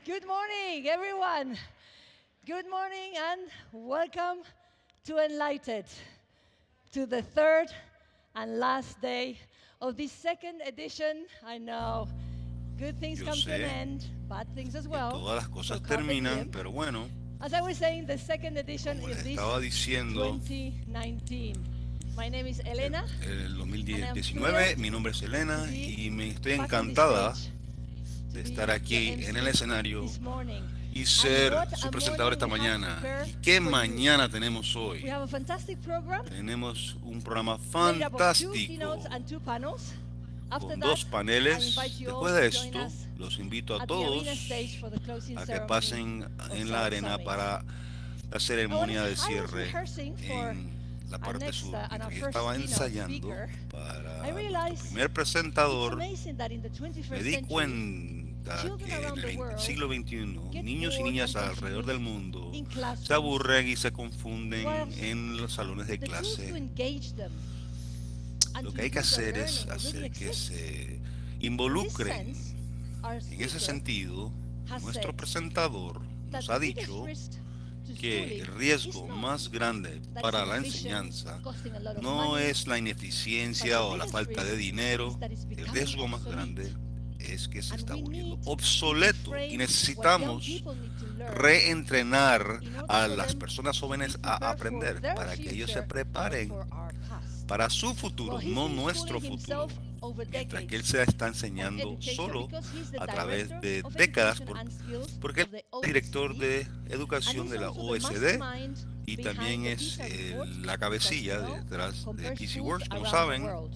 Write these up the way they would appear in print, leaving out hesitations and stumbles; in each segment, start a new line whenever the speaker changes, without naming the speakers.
Good morning, everyone. Good morning and welcome to Enlightened, to the third and last day of this second edition. I know good things
Yo
come to an
sé
end, bad things as
que
well.
todas las
So
cosas
carpe
terminan,
diem.
pero bueno,
As I was saying, the second edition
como
of
les
this
estaba diciendo,
2019. My name is Elena,
el
and I'm
2019,
thrilled
mi nombre es
to
Elena
be
y me estoy
back on this
encantada
stage, to
de
be
estar
your
aquí en el
MC
escenario
this morning.
y
And
ser
what
su
a
presentador
morning
esta
we have
mañana.
prepared
¿Y qué
for you.
mañana tenemos
We
hoy?
have a fantastic program
Tenemos un programa
made up of two keynotes
fantástico
and two panels. After
con
that,
dos
I
paneles.
invite you all
Después de
to join
esto,
us
los invito a
at the arena
todos
stage for the closing
a que
ceremony
pasen
of
en la
South
arena
Summit.
para la ceremonia de cierre en la parte
next,
sur.
and our
Mientras yo
first
estaba
keynote
ensayando
speaker,
para
I
nuestro
realized
primer
it's
presentador,
amazing that in the
me
21st
di
century,
cuenta
children
que en
around the
el
world
siglo XXI,
get
niños y
bored
niñas
and
alrededor del
confused
mundo
in
se
classrooms,
aburren y se confunden
whilst
en los salones de
the tools to
clase.
engage them and
Lo
to
que hay que
improve their
hacer es
learning
hacer
already
que
exist.
se
In this
involucren.
sense, our
En ese
speaker
sentido,
has
nuestro
said
presentador
that
nos
the
ha
biggest
dicho
risk to
que
schooling
el
is
riesgo
not
más grande
that
para
it's
la
inefficient,
enseñanza
costing a lot of
no
money,
es la
but
ineficiencia
the
o la
biggest
falta de
risk
dinero.
is that it's
El
becoming
riesgo más
obsolete.
grande es que se
And
está
we
volviendo
need to
obsoleto
reframe
y
what young
necesitamos
people need to learn
reentrenar
in order
a
for
las
them
personas
to be
jóvenes a
prepared for
aprender
their
para que ellos se
future or
preparen
for our past.
para su
Well,
futuro,
he's
no
been
nuestro
schooling
futuro.
himself over
Mientras que él
decades
se está
on
enseñando
education
solo
because he's the
a través
director
de
of
décadas,
education and skills
porque él
of the
es director
OECD,
de
and
educación
he's
de la
also the
OECD
mastermind
y
behind
también
the
es
PISA report,
la
because
cabecilla detrás de
compares
PC
schools
Works. Como
around the
saben,
world.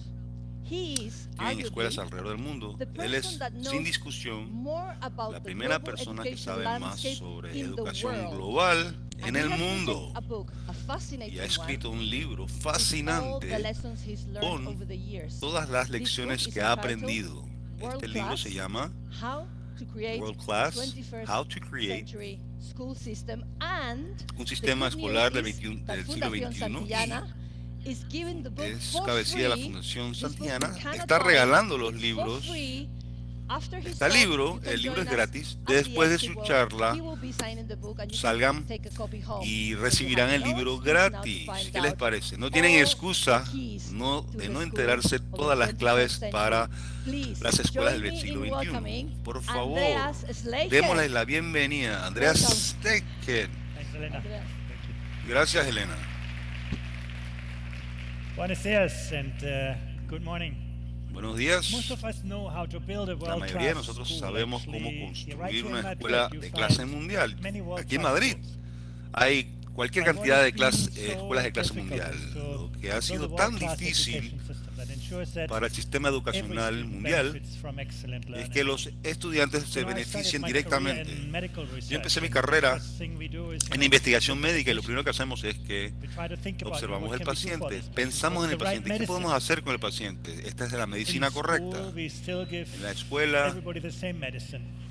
He is
tienen escuelas
arguably
alrededor del mundo.
the
Él
person
es,
that
sin
knows
discusión,
more about
la
the
primera
global
persona que
education
sabe más
landscape
sobre
in the
educación
world.
global
And
en
he
el
has written
mundo
a book, a fascinating
y ha
one,
escrito un libro
with all the
fascinante
lessons he's learned
con
over the years.
todas las
This book
lecciones
is
que ha
entitled
aprendido.
World
Este libro
Class:
se llama
How to Create
World
a
Class:
21st
How to Create
Century School System, and
un
the
sistema
good
escolar
news
del,
is that
del siglo
Fundación
XXI
Santillana is giving the book
es
for
cabecilla de la
free.
Fundación
This book
Santillana.
you cannot
Está
buy,
regalando los
it's for
libros.
free. After his
Este
talk,
libro,
you can
el libro
join
es
us
gratis.
at the
Después de su
exit.
charla,
He will be signing the book and you
salgan
can take a copy home.
y
So you
recibirán
have
el
no
libro
excuse now to
gratis.
find
¿Qué les
out
parece? No tienen
all
excusa
the keys
de
to
no
the school
enterarse
of the
todas las
21st
claves
century.
para
Please
las escuelas
join
del
me
siglo
in welcoming
XXI. Por favor,
Andreas Schleicher.
démosle la bienvenida a Andreas
Welcome.
Stecken.
Thanks, Elena.
Andreas.
Thank you.
Gracias, Elena.
Buenos dias and good morning.
Buenos días.
Most of us know how to build a
La mayoría de
world-class
nosotros
school.
sabemos cómo
Actually,
construir
right here
una
in
escuela
Madrid,
de
you
clase
find
mundial.
many
Aquí en
world-class
Madrid
schools.
hay cualquier
But what
cantidad
has
de
been so
escuelas de clase
difficult
mundial.
is to
Lo que ha
build
sido
a
tan
world-class
difícil
education system that ensures that
para el sistema
every
educacional
student
mundial
benefits from excellent
es
learning.
que los estudiantes se
You know, I started
beneficien
my career
directamente.
in medical
Yo
research,
empecé mi
and
carrera
the first thing we do is,
en investigación médica y lo primero que hacemos es que
we try to think about,
observamos
what
el
can we do for
paciente,
this patient?
pensamos en el
What's the right
paciente, ¿qué
medicine?
podemos hacer con el paciente? Esta es la
In
medicina correcta.
school, we still give
En la escuela
everybody the same medicine.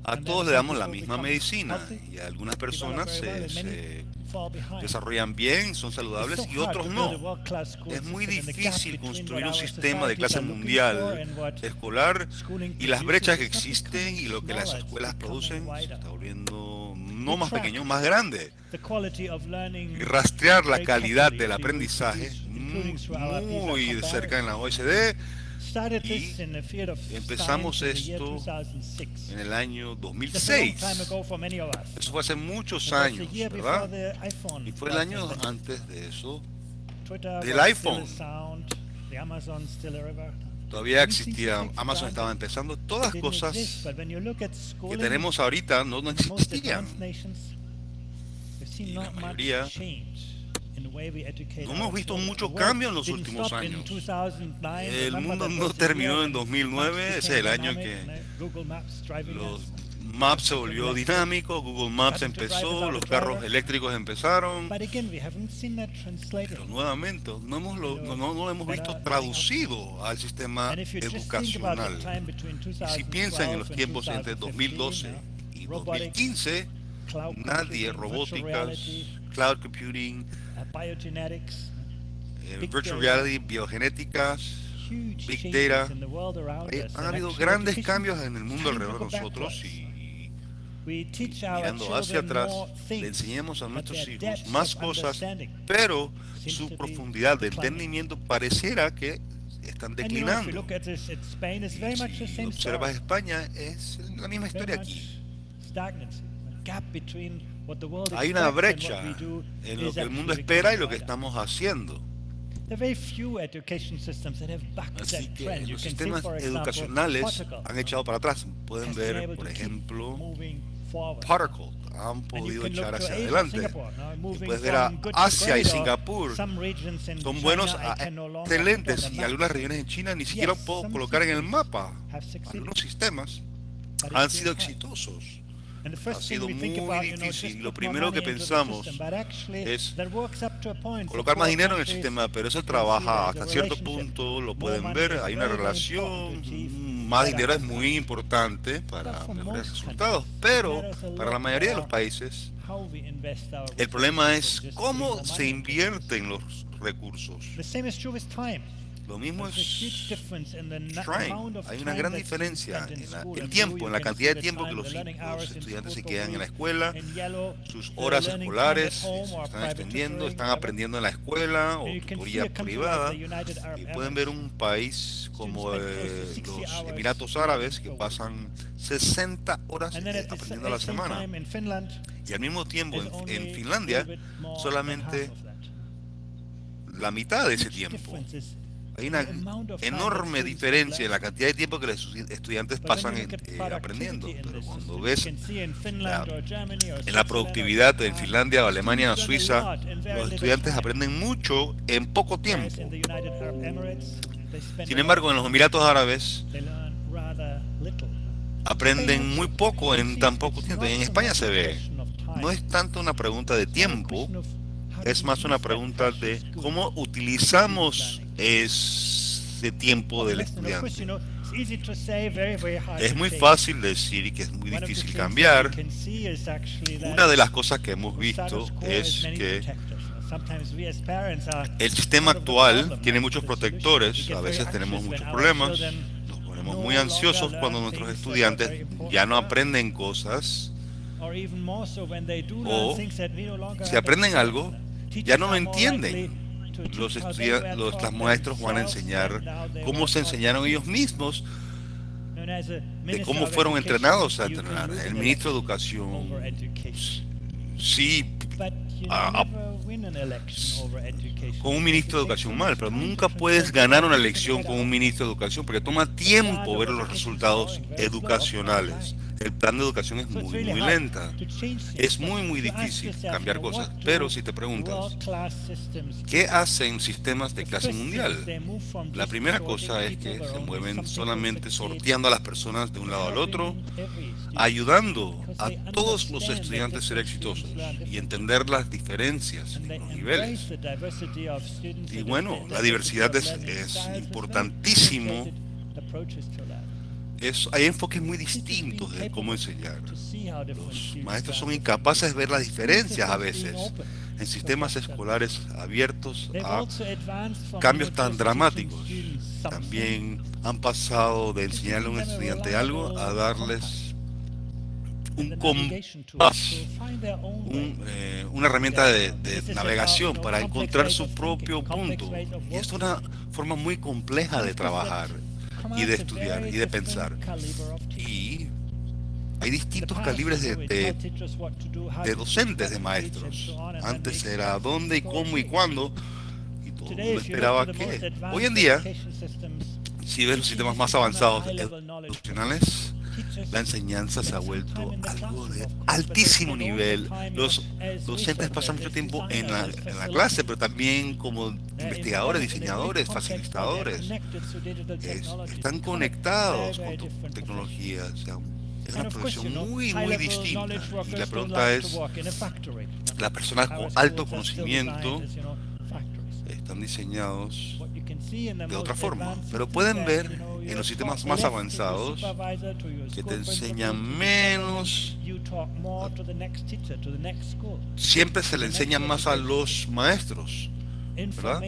a
And then
todos le
some
damos la
people
misma
become
medicina
healthy,
y algunas
develop
personas
very well,
se
and many fall behind.
desarrollan bien, son
It's
saludables
so
y
hard
otros
to build a
no.
world-class school
Es muy
system, and the gap
difícil
between
construir
what
un
our
sistema de
societies
clase
are looking for
mundial
and what
escolar
schooling
y las
produces
brechas que
is not
existen
becoming
y lo que las
smaller, it's
escuelas
becoming
producen se
wider.
está volviendo no
We
más
track
pequeño, más grande.
the quality of learning
Y rastrear la
very
calidad
carefully
del
to
aprendizaje
reproduce, including through our
muy
PISA
de cerca en la
comparison.
OECD.
Started
y
this in the field of
empezamos
science in the year
esto
2006.
En el año
Just a long
2006.
time ago for many of us.
Eso fue hace muchos
It was the
años,
year before
¿verdad?
the iPhone
Y fue el
was
año
invented.
antes de eso.
Twitter
del
was
iPhone.
still a sound, the Amazon still a river.
Todavía
Many things
existía,
we take for
Amazon
granted
estaba empezando. Todas
didn't
cosas
exist, but when you look at
que
schooling
tenemos ahorita no
in the most
existían.
advanced nations, we've seen
Y la
not much
mayoría
change in the way we educate
no
our
hemos visto
children.
mucho
The world
cambio en los
didn't
últimos
stop in
años.
2009.
El
Remember
mundo
that
no
was the year
terminó en
when
2009,
maps
ese es el
became
año
dynamic,
que
Google Maps driving
los
us.
Maps se volvió dinámico, Google Maps
Having to drive
empezó,
without a
los carros
driver.
eléctricos empezaron.
But again, we haven't seen that translated.
Pero nuevamente no lo hemos visto traducido al sistema
And if you just think about
educacional.
the time between
Y si piensan en los
2012
tiempos
and
entre
2015,
2012 y
robotics,
2015,
cloud
nadie,
computing, virtual
robóticas,
reality,
cloud computing,
biogenetics, big
virtual
data,
reality, biogenéticas,
huge
big
changes
data.
in the world around us.
Han
And
habido
actually
grandes
education
cambios en el mundo
time to
alrededor de
go
nosotros
backwards.
y mirando hacia atrás, le enseñamos a nuestros hijos más cosas, pero su profundidad de entendimiento pareciera que están declinando. Si observas España, es la misma historia aquí. Hay una brecha en lo que el mundo espera y lo que estamos haciendo. Así que los sistemas educacionales han echado para atrás. Pueden ver, por ejemplo, Particle, han podido echar hacia adelante. Y puedes ver a Asia y Singapur, son buenos, excelentes, y algunas regiones en China ni siquiera puedo colocar en el mapa. Algunos sistemas han sido exitosos. Ha sido muy difícil. Lo primero que pensamos es colocar más dinero en el sistema, pero eso trabaja hasta cierto punto, lo pueden ver, hay una relación, más dinero es muy importante para mejores resultados, pero para la mayoría de los países el problema es cómo se invierten los recursos. Lo mismo es time. Hay una gran diferencia en el tiempo, en la cantidad de tiempo que los estudiantes se quedan en la escuela, sus horas escolares se están extendiendo, están aprendiendo en la escuela o tutoría privada. Y pueden ver un país como los Emiratos Árabes que pasan 60 horas aprendiendo a la semana. Y al mismo tiempo en Finlandia solamente la mitad de ese tiempo. Hay una enorme diferencia en la cantidad de tiempo que los estudiantes pasan aprendiendo. Pero cuando ves en la productividad en Finlandia, o Alemania, o Suiza, los estudiantes aprenden mucho en poco tiempo. Sin embargo, en los Emiratos Árabes aprenden muy poco en tan poco tiempo. En España se ve, no es tanto una pregunta de tiempo, es más una pregunta de cómo utilizamos ese tiempo del estudiante. Es muy fácil decir que es muy difícil cambiar. Una de las cosas que hemos visto es que el sistema actual tiene muchos protectores, a veces tenemos muchos problemas, nos ponemos muy ansiosos cuando nuestros estudiantes ya no aprenden cosas, o si aprenden algo, ya no lo entienden. Los maestros van a enseñar cómo se enseñaron ellos mismos, de cómo fueron entrenados a entrenar. El ministro de Educación sí con un ministro de Educación mal, pero nunca puedes ganar una elección con un ministro de Educación porque toma tiempo ver los resultados educacionales. El plan de educación es muy lenta. Es muy difícil cambiar cosas. Pero si te preguntas, ¿qué hacen sistemas de clase mundial? La primera cosa es que se mueven solamente sorteando a las personas de un lado al otro, ayudando a todos los estudiantes a ser exitosos y entender las diferencias en los niveles. Y bueno, la diversidad es importantísimo. Hay enfoques muy distintos de cómo enseñar. Los maestros son incapaces de ver las diferencias a veces en sistemas escolares abiertos a cambios tan dramáticos. También han pasado de enseñarle a un estudiante algo a darles un compás, una herramienta de navegación para encontrar su propio punto. Y es una forma muy compleja de trabajar y de estudiar y de pensar. Y hay distintos calibres de docentes, de maestros. Antes era dónde y cómo y cuándo, y todo el mundo esperaba qué. Hoy en día, si ves los sistemas más avanzados educacionales, la enseñanza se ha vuelto algo de altísimo nivel. Los docentes pasan mucho tiempo en la clase, pero también como investigadores, diseñadores, facilitadores. Están conectados con tecnología. O sea, es una profesión muy distinta. Y la pregunta es, las personas con alto conocimiento están diseñados de otra forma, pero pueden ver en los sistemas más avanzados que te enseñan menos. Siempre se le enseña más a los maestros, ¿verdad?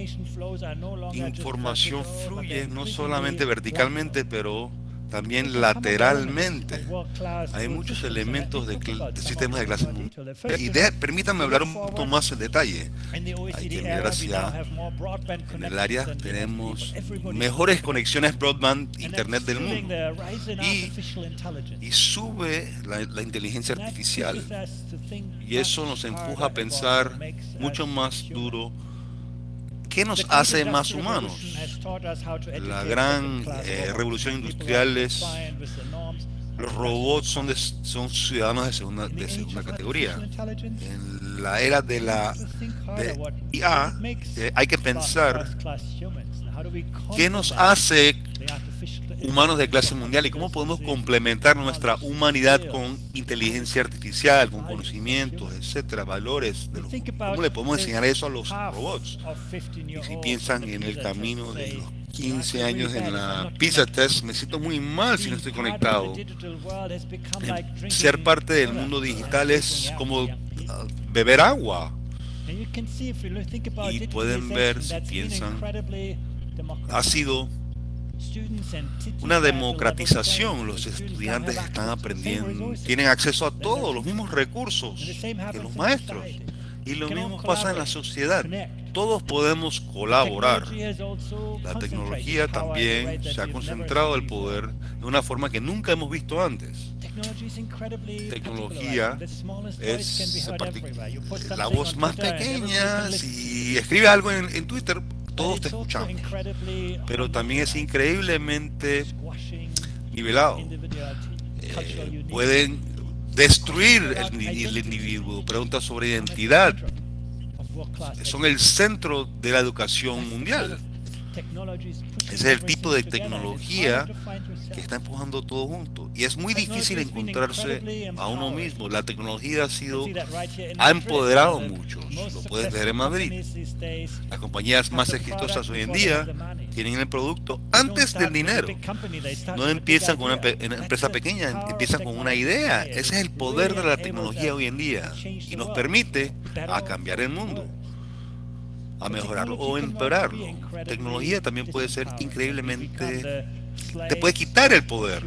Información fluye no solamente verticalmente, pero también lateralmente. Hay muchos elementos de sistemas de clase mundial. Y permítanme hablar un poco más en detalle. Hay que mirar hacia en el área, tenemos mejores conexiones broadband, internet del mundo. Y sube la inteligencia artificial. Y eso nos empuja a pensar mucho más duro. ¿Qué nos hace más humanos? La gran revolución industrial es los robots son ciudadanos de segunda categoría. En la era de IA hay que pensar qué nos hace humanos de clase mundial y cómo podemos complementar nuestra humanidad con inteligencia artificial, con conocimientos, etcétera, valores. ¿Cómo le podemos enseñar eso a los robots? Y si piensan en el camino de los 15 años en la PISA test, me siento muy mal si no estoy conectado. Ser parte del mundo digital es como beber agua. Y pueden ver, si piensan, ha sido una democratización. Los estudiantes están aprendiendo, tienen acceso a todos los mismos recursos que los maestros. Y lo mismo pasa en la sociedad. Todos podemos colaborar. La tecnología también se ha concentrado el poder de una forma que nunca hemos visto antes. Tecnología es la voz más pequeña. Si escribes algo en Twitter, todos te escuchamos. Pero también es increíblemente nivelado. Pueden destruir el individuo. Preguntas sobre identidad son el centro de la educación mundial. Ese es el tipo de tecnología que está empujando todo junto. Y es muy difícil encontrarse a uno mismo. La tecnología ha empoderado a muchos. Lo puedes ver en Madrid. Las compañías más exitosas hoy en día tienen el producto antes del dinero. No empiezan con una empresa pequeña, empiezan con una idea. Ese es el poder de la tecnología hoy en día. Y nos permite a cambiar el mundo, a mejorarlo o empeorarlo. Tecnología también puede ser increíblemente, te puede quitar el poder.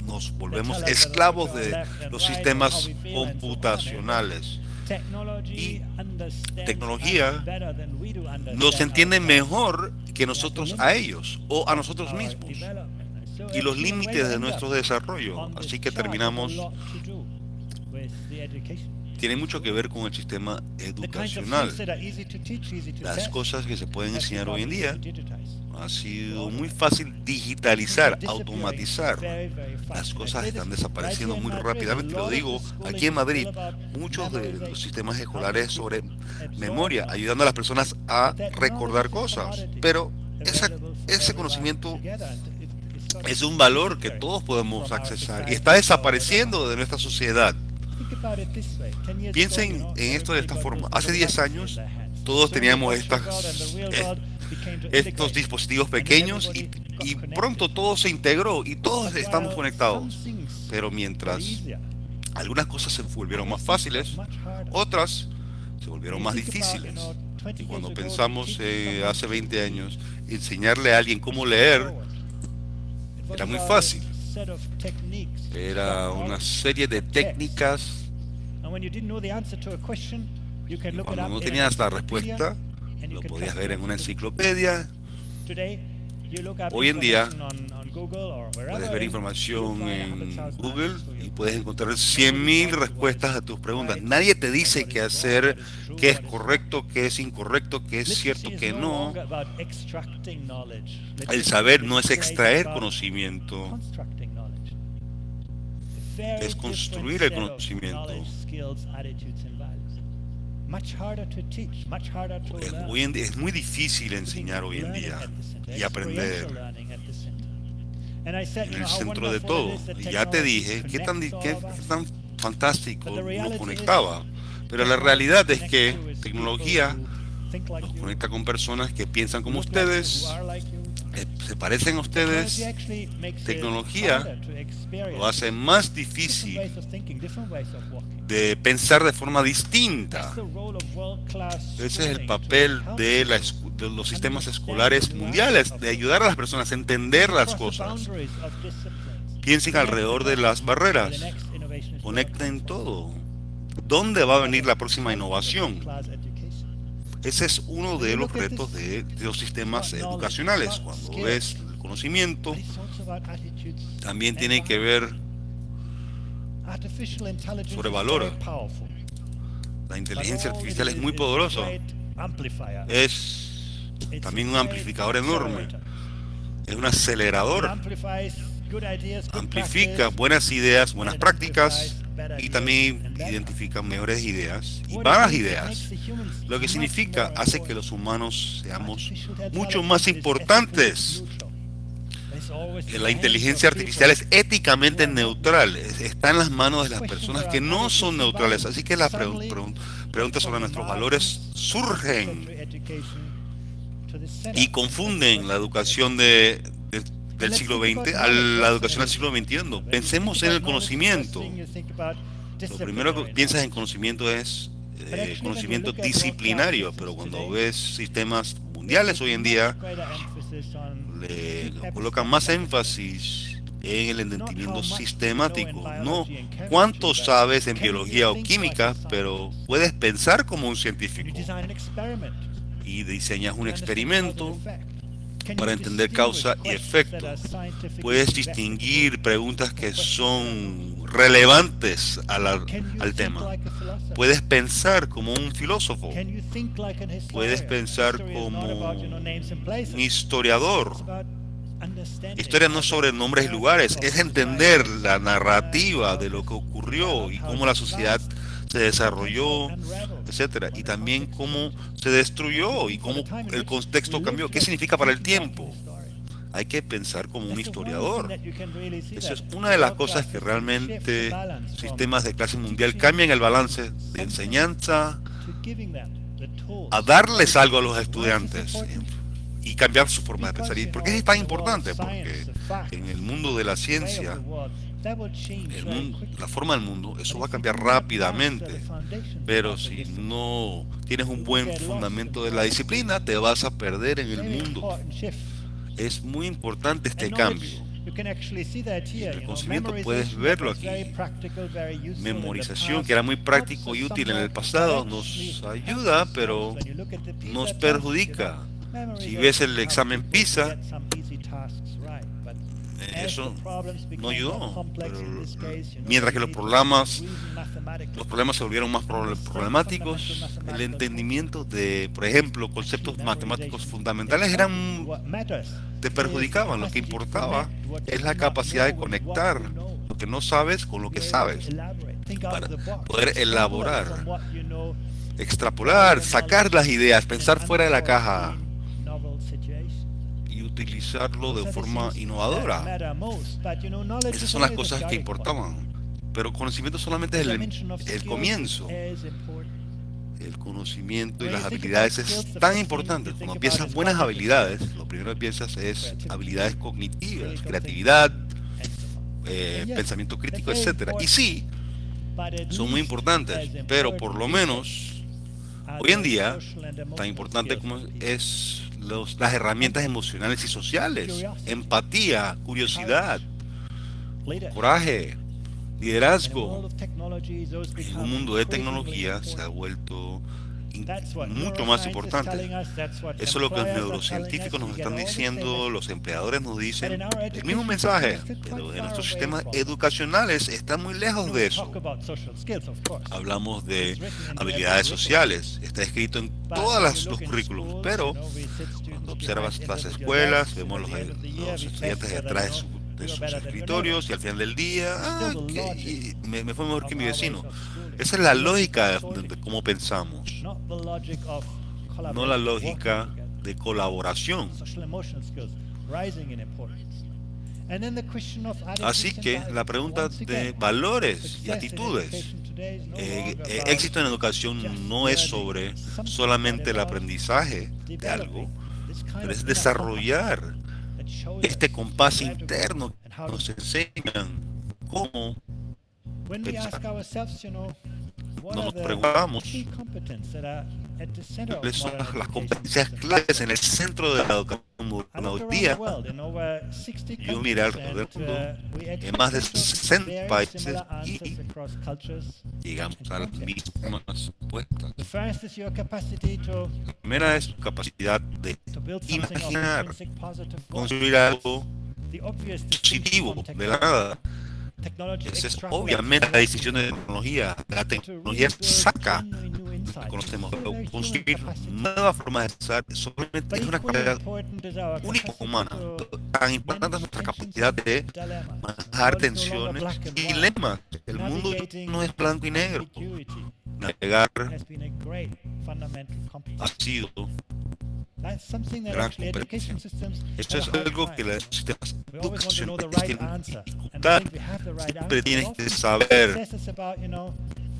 Nos volvemos esclavos de los sistemas computacionales. Y tecnología nos entiende mejor que nosotros a ellos o a nosotros mismos y los límites de nuestro desarrollo. Así que terminamos. Tiene mucho que ver con el sistema educacional. Las cosas que se pueden enseñar hoy en día ha sido muy fácil digitalizar, automatizar. Las cosas están desapareciendo muy rápidamente. Lo digo, aquí en Madrid, muchos de los sistemas escolares sobre memoria, ayudando a las personas a recordar cosas. Pero ese conocimiento es un valor que todos podemos accesar y está desapareciendo de nuestra sociedad. Piensen en esto de esta forma. Hace 10 años todos teníamos estos dispositivos pequeños y pronto todo se integró y todos estamos conectados. Pero mientras algunas cosas se volvieron más fáciles, otras se volvieron más difíciles. Y cuando pensamos hace 20 años, enseñarle a alguien cómo leer era muy fácil. Era una serie de técnicas. Y cuando no tenías la respuesta, lo podías ver en una enciclopedia. Hoy en día puedes ver información en Google y puedes encontrar 100.000 respuestas a tus preguntas. Nadie te dice qué hacer, qué es correcto, qué es incorrecto, qué es cierto, qué no. El saber no es extraer conocimiento, es construir el conocimiento. Hoy en día es muy difícil enseñar hoy en día y aprender en el centro de todo. Y ya te dije qué tan fantástico nos conectaba, pero la realidad es que tecnología nos conecta con personas que piensan como ustedes, se parecen a ustedes. Tecnología lo hace más difícil de pensar de forma distinta. Ese es el papel de de los sistemas escolares mundiales, de ayudar a las personas a entender las cosas. Piensen alrededor de las barreras, conecten todo. ¿Dónde va a venir la próxima innovación? Ese es uno de los retos de los sistemas educacionales. Cuando ves el conocimiento, también tiene que ver sobre valor. La inteligencia artificial es muy poderosa. Es también un amplificador enorme. Es un acelerador. Amplifica buenas ideas, buenas prácticas y también identifica mejores ideas y malas ideas. Lo que significa hace que los humanos seamos mucho más importantes. La inteligencia artificial es éticamente neutral, está en las manos de las personas que no son neutrales, así que las preguntas sobre nuestros valores surgen y confunden la educación del siglo XX a la educación del siglo XXI. Pensemos en el conocimiento. Lo primero que piensas en conocimiento es conocimiento disciplinario, pero cuando ves sistemas mundiales hoy en día, le colocan más énfasis en el entendimiento sistemático. No cuánto sabes en biología o química, pero puedes pensar como un científico. Y diseñas un experimento para entender causa y efecto. Puedes distinguir preguntas que son relevantes al tema. Puedes pensar como un filósofo. Puedes pensar como un historiador. Historia no es sobre nombres y lugares, es entender la narrativa de lo que ocurrió y cómo la sociedad se desarrolló, etcétera, y también cómo se destruyó y cómo el contexto cambió. ¿Qué significa para el tiempo? Hay que pensar como un historiador. Esa es una de las cosas que realmente sistemas de clase mundial cambian el balance de enseñanza a darles algo a los estudiantes y cambiar su forma de pensar. ¿Y por qué es tan importante? Porque en el mundo de la ciencia, la forma del mundo, eso va a cambiar rápidamente. Pero si no tienes un buen fundamento de la disciplina, te vas a perder en el mundo. Es muy importante este cambio. Y el conocimiento puedes verlo aquí. Memorización, que era muy práctico y útil en el pasado, nos ayuda, pero nos perjudica. Si ves el examen PISA, eso no ayudó. Pero mientras que los problemas se volvieron más problemáticos, el entendimiento de, por ejemplo, conceptos matemáticos fundamentales te perjudicaban. Lo que importaba es la capacidad de conectar lo que no sabes con lo que sabes, para poder elaborar, extrapolar, sacar las ideas, pensar fuera de la caja y utilizarlo de forma innovadora. Esas son las cosas que importaban. Pero conocimiento solamente es el comienzo. El conocimiento y las habilidades es tan importante. Cuando piensas buenas habilidades, lo primero que piensas es habilidades cognitivas, creatividad, pensamiento crítico, etcétera. Y sí, son muy importantes, pero por lo menos hoy en día, tan importante como es las herramientas emocionales y sociales, empatía, curiosidad, coraje, liderazgo. En un mundo de tecnología se ha vuelto mucho más importante. Eso es lo que los neurocientíficos nos están diciendo, los empleadores nos dicen el mismo mensaje, pero en nuestros sistemas educacionales están muy lejos de eso. Hablamos de habilidades sociales, está escrito en todos los currículos, pero cuando observas las escuelas, vemos los estudiantes detrás de sus escritorios y al final del día, me fue mejor que mi vecino. Esa es la lógica de cómo pensamos, no la lógica de colaboración. Así que la pregunta de valores y actitudes, éxito en educación no es sobre solamente el aprendizaje de algo, pero es desarrollar este compás interno que nos enseñan cómo pensar. Nos preguntamos
at the center of
¿Cuáles son
modern
las
education
competencias
systems.
claves en el centro de la educación
I
moderna
looked
hoy
around the
día?
world in over 60
Yo miré
countries,
alrededor del mundo
we
en más de
expected
60
very
países
similar
y
answers across cultures
llegamos
and
a las
contexts.
mismas respuestas.
The first is your capacity
La primera es su capacidad de
to build something of
imaginar,
intrinsic positive worth.
construir algo
The obvious
positivo
distinction from
de la nada.
technology
Esa es
extrapolates
obviamente la decisión de tecnología. La tecnología saca lo que conocemos, pero construir nuevas formas de pensar solamente es una capacidad única humana. Tan importante es nuestra capacidad de manejar tensiones y dilemas. El mundo no es blanco y negro. Navegar ha sido gran competencia. Esto es algo que los sistemas educacionales tienen que disfrutar. Siempre tienes que saber.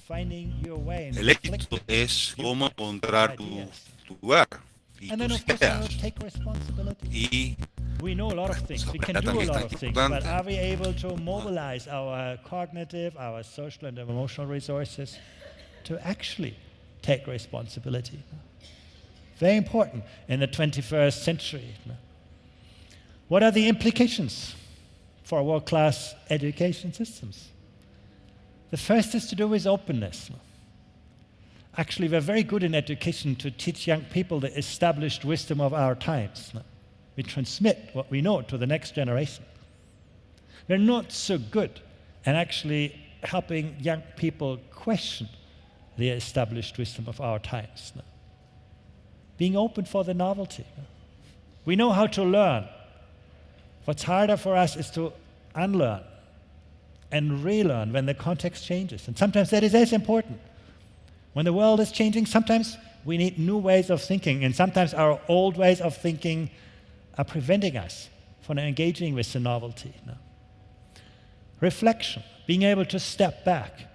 El éxito es cómo encontrar tu lugar y tus ideas. Y
we know a lot of things. We can do a lot of things, but are we able to mobilize our cognitive, our social and emotional resources to actually take responsibility? Very important in the 21st century. What are the implications for world-class education systems? The first is to do with openness. Actually, we're very good in education to teach young people the established wisdom of our times. We transmit what we know to the next generation. We're not so good in actually helping young people question the established wisdom of our times. Being open for the novelty. We know how to learn. What's harder for us is to unlearn and relearn when the context changes. And sometimes that is as important. When the world is changing, sometimes we need new ways of thinking, and sometimes our old ways of thinking are preventing us from engaging with the novelty. Reflection, being able to step back,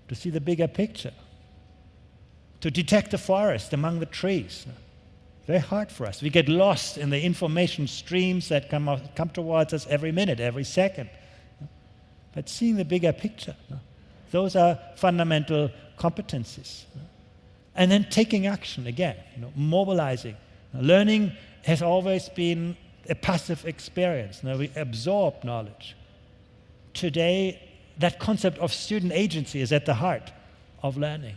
to see the bigger picture, to detect the forest among the trees. Very hard for us. We get lost in the information streams that come towards us every minute, every second. But seeing the bigger picture, those are fundamental competencies. And then taking action again, mobilizing. Learning has always been a passive experience. We absorb knowledge. Today, that concept of student agency is at the heart of learning.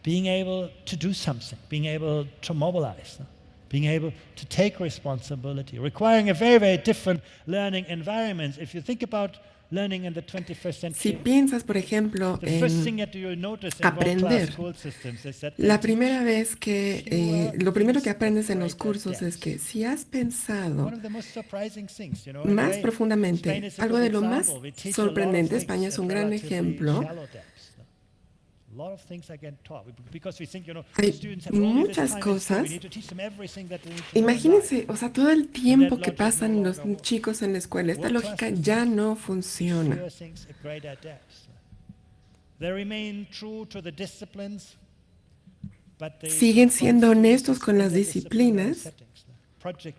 Being able to do something, being able to mobilize, being able to take responsibility, requiring a very, very different learning environment. If you think about learning in the 21st century,
si piensas, por ejemplo, en aprender, la primera vez que, lo primero que aprendes en los cursos es que si has pensado más profundamente, algo de lo más sorprendente, España es un gran ejemplo. Hay muchas cosas. Imagínense, o sea, todo el tiempo que pasan los chicos en la escuela, esta lógica ya no funciona. Siguen siendo honestos con las disciplinas,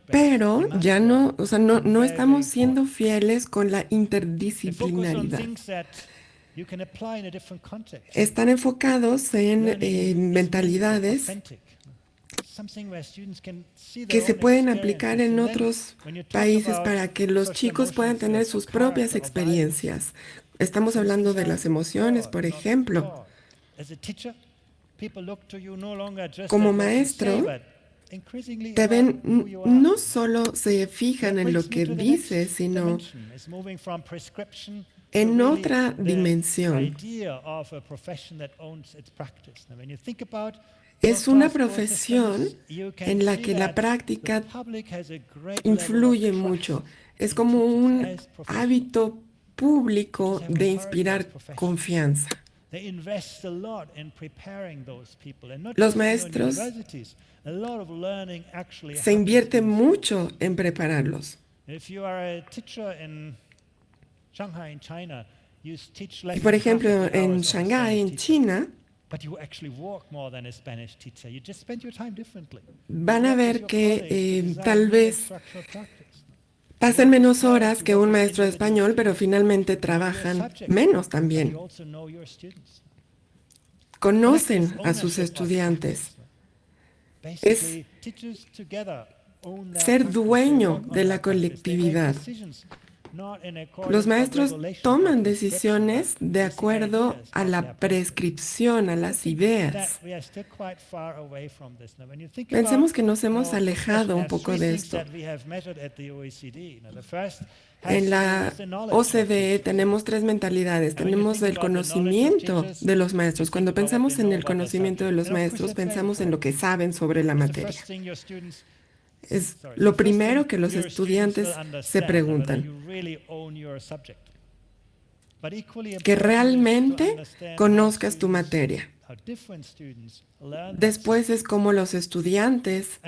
pero ya no, o sea, no estamos siendo fieles con la interdisciplinaridad. Están enfocados en mentalidades que se pueden aplicar en otros países para que los chicos puedan tener sus propias experiencias. Estamos hablando de las emociones, por ejemplo. Como maestro, te ven, no solo se fijan en lo que dices, sino en otra dimensión. Es una profesión en la que la práctica influye mucho. Es como un hábito público de inspirar confianza. Los maestros se invierte mucho en prepararlos. Y por ejemplo, en Shanghái, en China, van a ver que tal vez pasen menos horas que un maestro de español, pero finalmente trabajan menos también. Conocen a sus estudiantes. es ser dueño de la colectividad. Los maestros toman decisiones de acuerdo a la prescripción, a las ideas. Pensemos que nos hemos alejado un poco de esto. En la OCDE tenemos 3 mentalidades. Tenemos el conocimiento de los maestros. Cuando pensamos en el conocimiento de los maestros, pensamos en lo que saben sobre la materia. Es lo primero que los estudiantes se preguntan. Que realmente conozcas tu materia. Después es como los estudiantes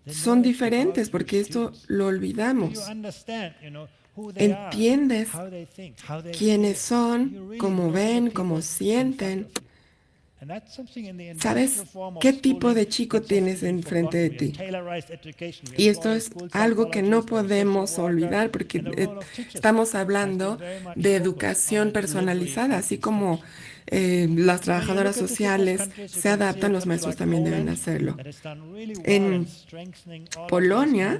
son diferentes, porque esto lo olvidamos. Entiendes quiénes son, cómo ven, cómo sienten. ¿Sabes qué tipo de chico tienes enfrente de ti? Y esto es algo que no podemos olvidar, porque estamos hablando de educación personalizada, así como las trabajadoras sociales se adaptan, los maestros también deben hacerlo. En Polonia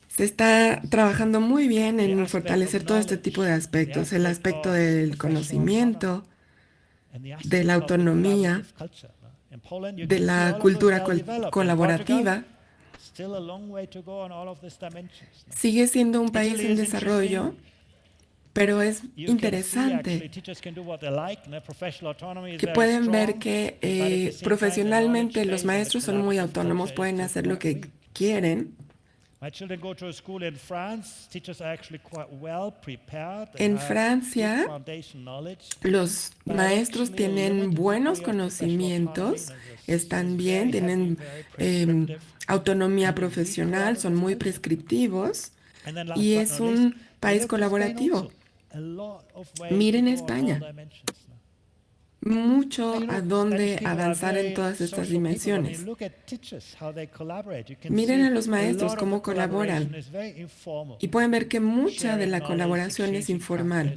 se está trabajando muy bien en fortalecer todo este tipo de aspectos, el aspecto del conocimiento, de la autonomía, de la cultura colaborativa. Sigue siendo un país en desarrollo, pero es interesante que pueden ver que profesionalmente los maestros son muy autónomos, pueden hacer lo que quieren. En Francia, los maestros tienen buenos conocimientos, están bien, tienen autonomía profesional, son muy prescriptivos y es un país colaborativo. Miren España. Mucho a dónde avanzar en todas estas dimensiones. Miren a los maestros cómo colaboran y pueden ver que mucha de la colaboración es informal.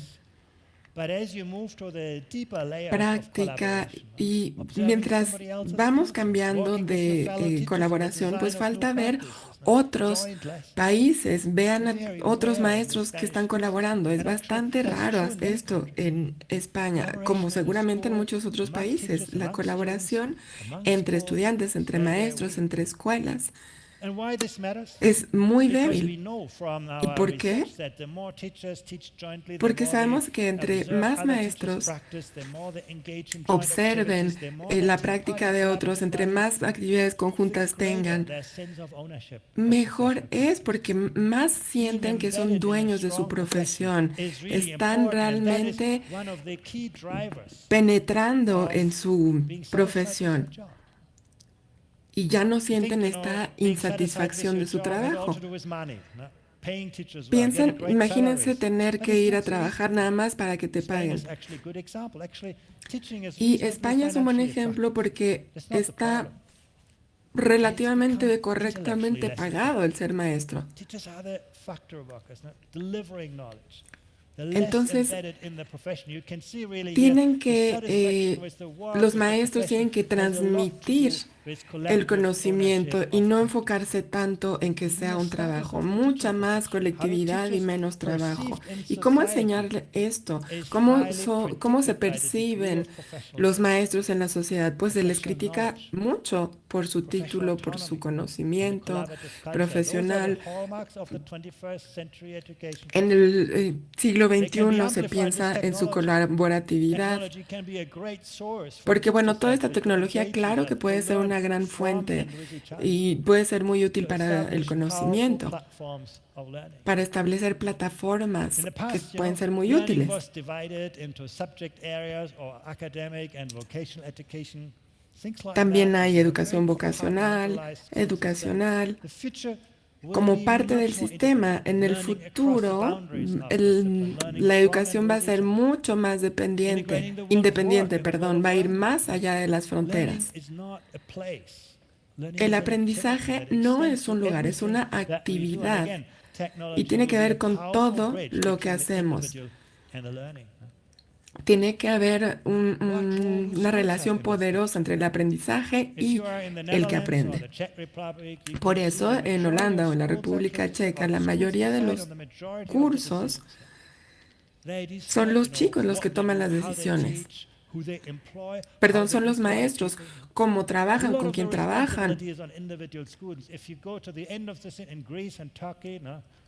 Práctica, y mientras vamos cambiando de colaboración, pues falta ver otros países, vean a otros maestros que están colaborando. Es bastante raro esto en España, como seguramente en muchos otros países. La colaboración entre estudiantes, entre maestros, entre escuelas es muy débil. ¿Y por qué? Porque sabemos que entre más maestros observen la práctica de otros, entre más actividades conjuntas tengan, mejor es, porque más sienten que son dueños de su profesión, están realmente penetrando en su profesión. Y ya no sienten esta insatisfacción de su trabajo. Piensen, imagínense tener que ir a trabajar nada más para que te paguen. Y España es un buen ejemplo porque está relativamente correctamente pagado el ser maestro. Entonces, los maestros tienen que transmitir el conocimiento y no enfocarse tanto en que sea un trabajo, mucha más colectividad y menos trabajo. ¿Y cómo enseñarle esto? ¿Cómo se perciben los maestros en la sociedad? Pues se les critica mucho por su título, por su conocimiento profesional. En el siglo XXI se piensa en su colaboratividad, porque bueno, toda esta tecnología, claro que puede ser una gran fuente y puede ser muy útil para el conocimiento, para establecer plataformas que pueden ser muy útiles. También hay educación vocacional, educacional, como parte del sistema. En el futuro, la educación va a ser mucho más independiente, va a ir más allá de las fronteras. El aprendizaje no es un lugar, es una actividad y tiene que ver con todo lo que hacemos. tiene que haber una relación poderosa entre el aprendizaje y el que aprende. Por eso, en Holanda o en la República Checa, la mayoría de los cursos son los chicos los que toman las decisiones. Perdón, son los maestros, cómo trabajan, con quién trabajan.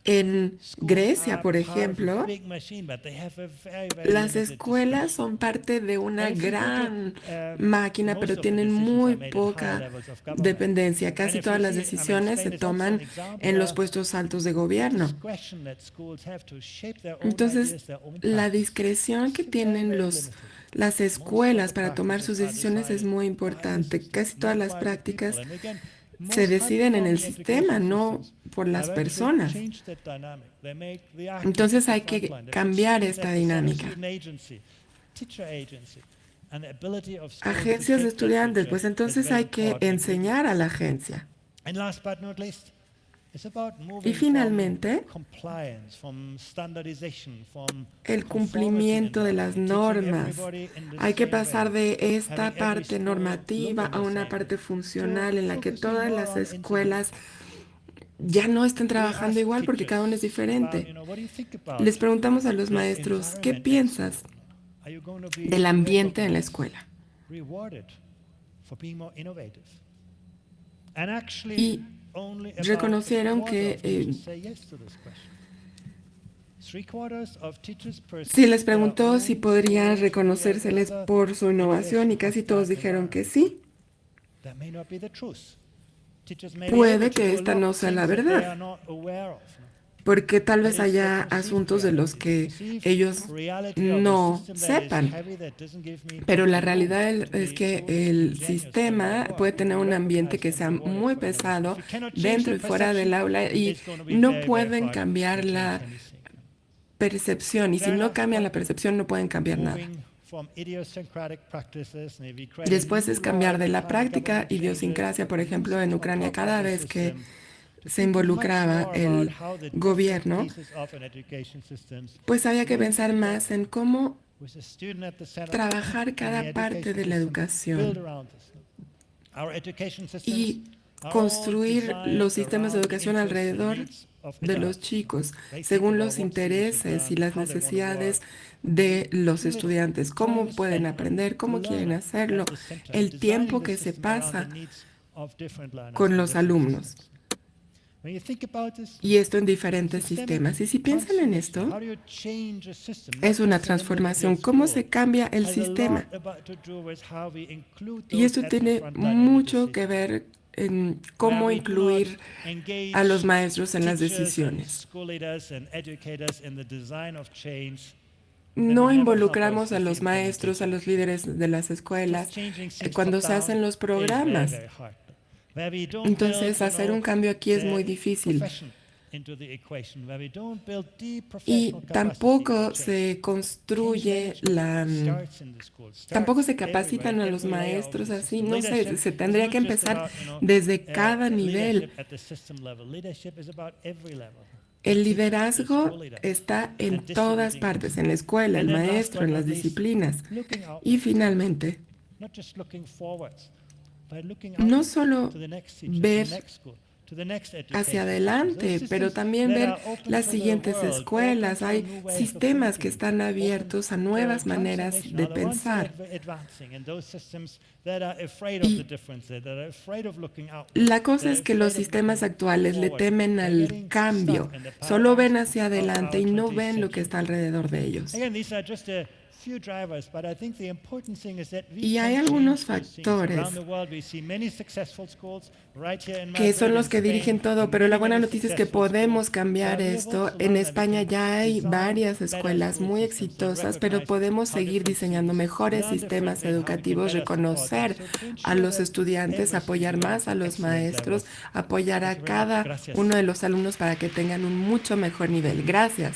En Grecia, por ejemplo, las escuelas son parte de una gran máquina, pero tienen muy poca dependencia. Casi todas las decisiones se toman en los puestos altos de gobierno. Entonces, la discreción que tienen las escuelas para tomar sus decisiones es muy importante. Casi todas las prácticas se deciden en el sistema, no por las personas. Entonces hay que cambiar esta dinámica. Agencias de estudiantes, pues entonces hay que enseñar a la agencia. Y finalmente, el cumplimiento de las normas. Hay que pasar de esta parte normativa a una parte funcional en la que todas las escuelas ya no estén trabajando igual porque cada uno es diferente. Les preguntamos a los maestros, ¿qué piensas del ambiente en la escuela? Y reconocieron que sí les preguntó si podrían reconocérseles por su innovación y casi todos dijeron que sí. Puede que esta no sea la verdad, porque tal vez haya asuntos de los que ellos no sepan, pero la realidad es que el sistema puede tener un ambiente que sea muy pesado dentro y fuera del aula y no pueden cambiar la percepción, y si no cambian la percepción no pueden cambiar nada. Después es cambiar de la práctica, idiosincrasia, por ejemplo, en Ucrania, cada vez que se involucraba el gobierno, pues había que pensar más en cómo trabajar cada parte de la educación y construir los sistemas de educación alrededor de los chicos, según los intereses y las necesidades de los estudiantes, cómo pueden aprender, cómo quieren hacerlo, el tiempo que se pasa con los alumnos. Y esto en diferentes sistemas. Y si piensan en esto, es una transformación. ¿Cómo se cambia el sistema? Y esto tiene mucho que ver en cómo incluir a los maestros en las decisiones. No involucramos a los maestros, a los líderes de las escuelas cuando se hacen los programas. Entonces, hacer un cambio aquí es muy difícil. Y tampoco se construye tampoco se capacitan a los maestros así, no sé, se tendría que empezar desde cada nivel. El liderazgo está en todas partes, en la escuela, el maestro, en las disciplinas. Y finalmente, no solo ver hacia adelante, pero también ver las siguientes escuelas. Hay sistemas que están abiertos a nuevas maneras de pensar. Y la cosa es que los sistemas actuales le temen al cambio, solo ven hacia adelante y no ven lo que está alrededor de ellos. Y hay algunos factores que son los que dirigen todo, pero la buena noticia es que podemos cambiar esto. En España ya hay varias escuelas muy exitosas, pero podemos seguir diseñando mejores sistemas educativos, reconocer a los estudiantes, apoyar más a los maestros, apoyar a cada uno de los alumnos para que tengan un mucho mejor nivel. Gracias.